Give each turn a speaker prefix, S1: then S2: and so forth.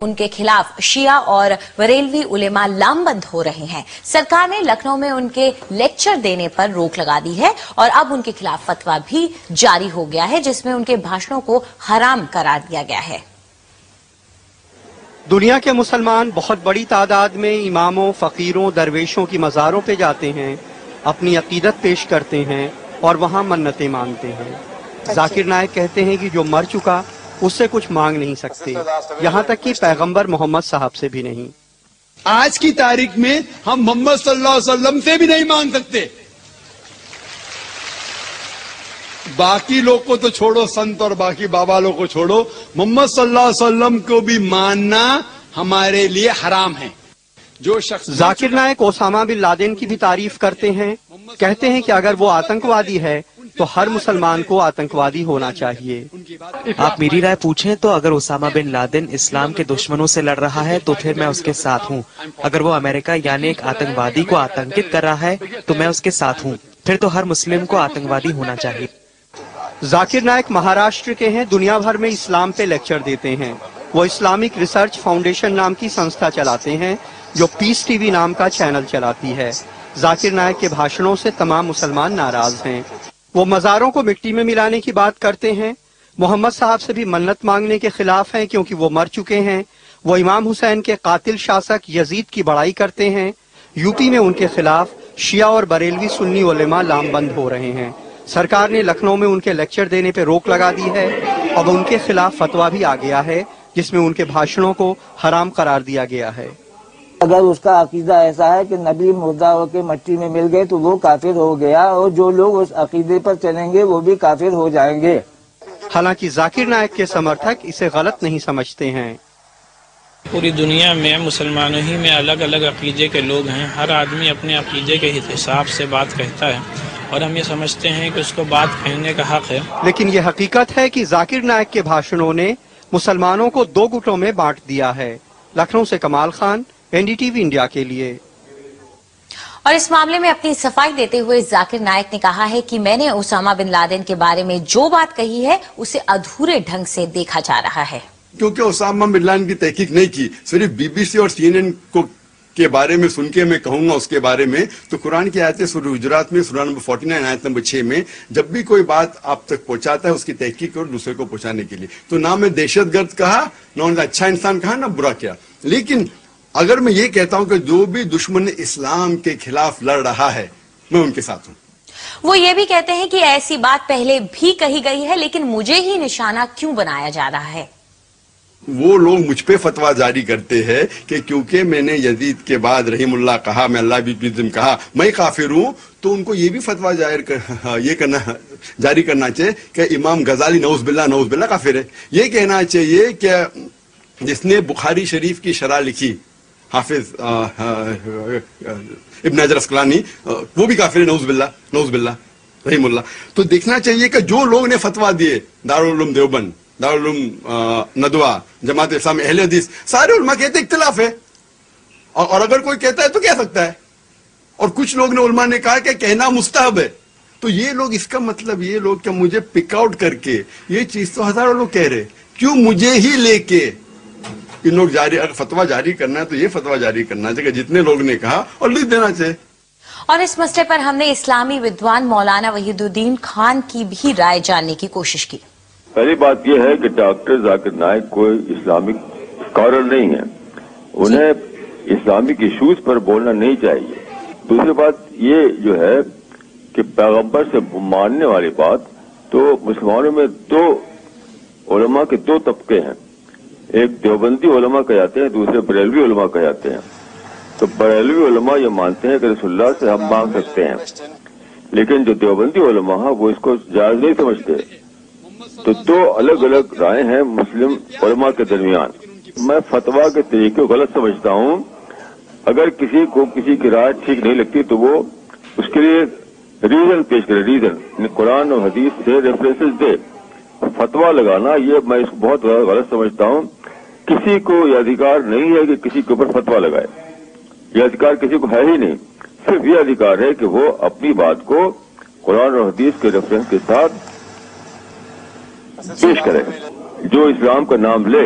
S1: ان کے خلاف شیعہ اور بریلوی علماء لامبند ہو رہے ہیں۔ سرکار نے لکھنؤ میں ان کے لیکچر دینے پر روک لگا دی ہے اور اب ان کے خلاف فتویٰ بھی جاری ہو گیا ہے جس میں ان کے بھاشنوں کو حرام قرار دیا گیا ہے۔
S2: دنیا کے مسلمان بہت بڑی تعداد میں اماموں، فقیروں، درویشوں کی مزاروں پہ جاتے ہیں، اپنی عقیدت پیش کرتے ہیں اور وہاں منتیں مانگتے ہیں۔ ذاکر نائک کہتے ہیں کہ جو مر چکا اس سے کچھ مانگ نہیں سکتے، یہاں تک کہ پیغمبر محمد صاحب سے بھی نہیں۔
S3: آج کی تاریخ میں ہم محمد صلی اللہ علیہ وسلم سے بھی نہیں مانگ سکتے۔ باقی لوگ کو تو چھوڑو، سنت اور باقی بابا لوگ کو چھوڑو، محمد صلی اللہ علیہ وسلم کو بھی ماننا ہمارے لیے حرام ہے۔ جو شخص
S2: ذاکر نائک اسامہ بن لادن کی بھی تعریف کرتے ہیں، کہتے ہیں کہ اگر وہ آتنکوادی ہے تو ہر مسلمان کو آتنکوادی ہونا چاہیے۔
S4: آپ میری رائے پوچھیں تو اگر اسامہ بن لادن اسلام کے دشمنوں سے لڑ رہا ہے تو پھر میں اس کے ساتھ ہوں۔ اگر وہ امریکہ یعنی ایک آتنکوادی کو آتنکت کر رہا ہے تو میں اس کے ساتھ ہوں۔ پھر تو ہر مسلم کو آتنکوادی ہونا چاہیے۔
S2: ذاکر نائک مہاراشٹر کے ہیں، دنیا بھر میں اسلام پہ لیکچر دیتے ہیں۔ وہ اسلامک ریسرچ فاؤنڈیشن نام کی سنستھا چلاتے ہیں جو پیس ٹی وی نام کا چینل چلاتی ہے۔ ذاکر نائک کے بھاشنوں سے تمام مسلمان ناراض ہیں۔ وہ مزاروں کو مٹی میں ملانے کی بات کرتے ہیں، محمد صاحب سے بھی منت مانگنے کے خلاف ہیں کیونکہ وہ مر چکے ہیں۔ وہ امام حسین کے قاتل شاسک یزید کی بڑائی کرتے ہیں۔ یوپی میں ان کے خلاف شیعہ اور بریلوی سنی علماء لامبند ہو رہے ہیں۔ سرکار نے لکھنؤ میں ان کے لیکچر دینے پہ روک لگا دی ہے۔ اب ان کے خلاف فتویٰ بھی آ گیا ہے جس میں ان کے بھاشنوں کو حرام قرار دیا گیا ہے۔
S5: اگر اس کا عقیدہ ایسا ہے کہ نبی مردہ ہو کے مٹی میں مل گئے تو وہ کافر ہو گیا، اور جو لوگ اس عقیدے پر چلیں گے وہ بھی کافر ہو جائیں گے۔
S2: حالانکہ ذاکر نائک کے سمرتھک اسے غلط نہیں سمجھتے ہیں۔
S6: پوری دنیا میں مسلمانوں ہی میں الگ الگ عقیدے کے لوگ ہیں، ہر آدمی اپنے عقیدے کے حساب سے بات کہتا ہے اور ہم یہ سمجھتے ہیں کہ اس کو بات کہنے کا حق ہے۔
S2: لیکن یہ حقیقت ہے کہ ذاکر نائک کے بھاشنوں نے مسلمانوں کو دو گٹوں میں بانٹ دیا ہے۔ لکھنؤ سے Kamal Khan, N D T V India کے لیے۔
S1: اور اس معاملے میں اپنی صفائی دیتے ہوئے ذاکر نائک نے کہا ہے کہ میں نے اسامہ بن لادن کے بارے میں جو بات کہی ہے اسے ادھورے ڈھنگ سے دیکھا جا رہا ہے۔
S3: کیونکہ اسامہ بن لادن کی تحقیق نہیں کی، صرف بی بی سی اور سی این این کے بارے میں سن کے میں کہوں گا اس کے بارے میں، تو قرآن کی آیت سورہ حجرات میں سورہ نمبر 49 آیت نمبر 6 میں جب بھی کوئی بات آپ تک پہنچاتا ہے اس کی تحقیق اور دوسرے کو پہنچانے کے لیے، تو نہ میں دہشت گرد کہا، نہ اچھا انسان کہا، نہ برا کیا۔ لیکن اگر میں یہ کہتا ہوں کہ جو بھی دشمن اسلام کے خلاف لڑ رہا ہے میں ان کے ساتھ ہوں۔
S1: وہ یہ بھی کہتے ہیں کہ ایسی بات پہلے بھی کہی گئی ہے لیکن مجھے ہی نشانہ کیوں بنایا جا رہا ہے۔
S3: وہ لوگ مجھ پہ فتویٰ جاری کرتے ہیں کہ کیونکہ میں نے یزید کے بعد رحیم اللہ کہا، میں اللہ بھی کہا، میں کافر ہوں، تو ان کو یہ بھی فتویٰ جاری کرنا چاہیے کہ امام غزالی نعوذ باللہ کافر ہے۔ یہ کہنا چاہیے کہ جس نے بخاری شریف کی شرح لکھی حافظ ابن حجر اسقلانی، وہ بھی کافر ہے، نعوذ باللہ رحیم اللہ۔ تو دیکھنا چاہیے کہ جو لوگ نے فتویٰ دیے، دارالعلوم دیوبند، دارالعلوم ندوہ، جماعت اسلامی، اہل حدیث، سارے علماء کہتے اختلاف ہے، اور اگر کوئی کہتا ہے تو کہہ سکتا ہے، اور کچھ لوگ نے علماء نے کہا کہ کہنا مستحب ہے۔ تو یہ لوگ، اس کا مطلب یہ لوگ کہ مجھے پک آؤٹ کر کے یہ چیز تو ہزاروں لوگ کہہ رہے، کیوں مجھے ہی لے کے ان لوگ اگر فتویٰ جاری کرنا ہے تو یہ فتویٰ جاری کرنا چاہیے جتنے لوگ نے کہا اور لکھ دینا چاہیے۔
S1: اور اس مسئلے پر ہم نے اسلامی ودوان مولانا وحید الدین خان کی بھی رائے جاننے کی کوشش کی۔
S7: پہلی بات یہ ہے کہ ڈاکٹر ذاکر نائک کوئی اسلامک اسکالر نہیں ہے، انہیں اسلامک ایشوز پر بولنا نہیں چاہیے۔ دوسری بات یہ جو ہے کہ پیغمبر سے ماننے والی بات، تو مسلمانوں میں دو علماء کے دو طبقے ہیں، ایک دیوبندی علماء کہلاتے ہیں، دوسرے بریلوی علماء کہلاتے ہیں۔ تو بریلوی علماء یہ مانتے ہیں کہ رسول اللہ سے ہم مانگ سکتے ہیں، لیکن جو دیوبندی علماء ہیں وہ اس کو جائز نہیں سمجھتے۔ تو دو الگ الگ رائے ہیں مسلم علماء کے درمیان۔ میں فتویٰ کے طریقے کو غلط سمجھتا ہوں۔ اگر کسی کو کسی کی رائے ٹھیک نہیں لگتی تو وہ اس کے لیے ریزن پیش کرے، ریزن قرآن اور حدیث سے ریفرنسز دے۔ فتویٰ لگانا یہ میں اس کو بہت غلط سمجھتا ہوں۔ کسی کو یہ ادھیکار نہیں ہے کہ کسی کے اوپر فتویٰ لگائے، یہ ادھیکار کسی کو ہے ہی نہیں۔ صرف یہ ادھیکار ہے کہ وہ اپنی بات کو قرآن اور حدیث کے ریفرنس کے ساتھ پیش کرے۔ جو اسلام کا نام لے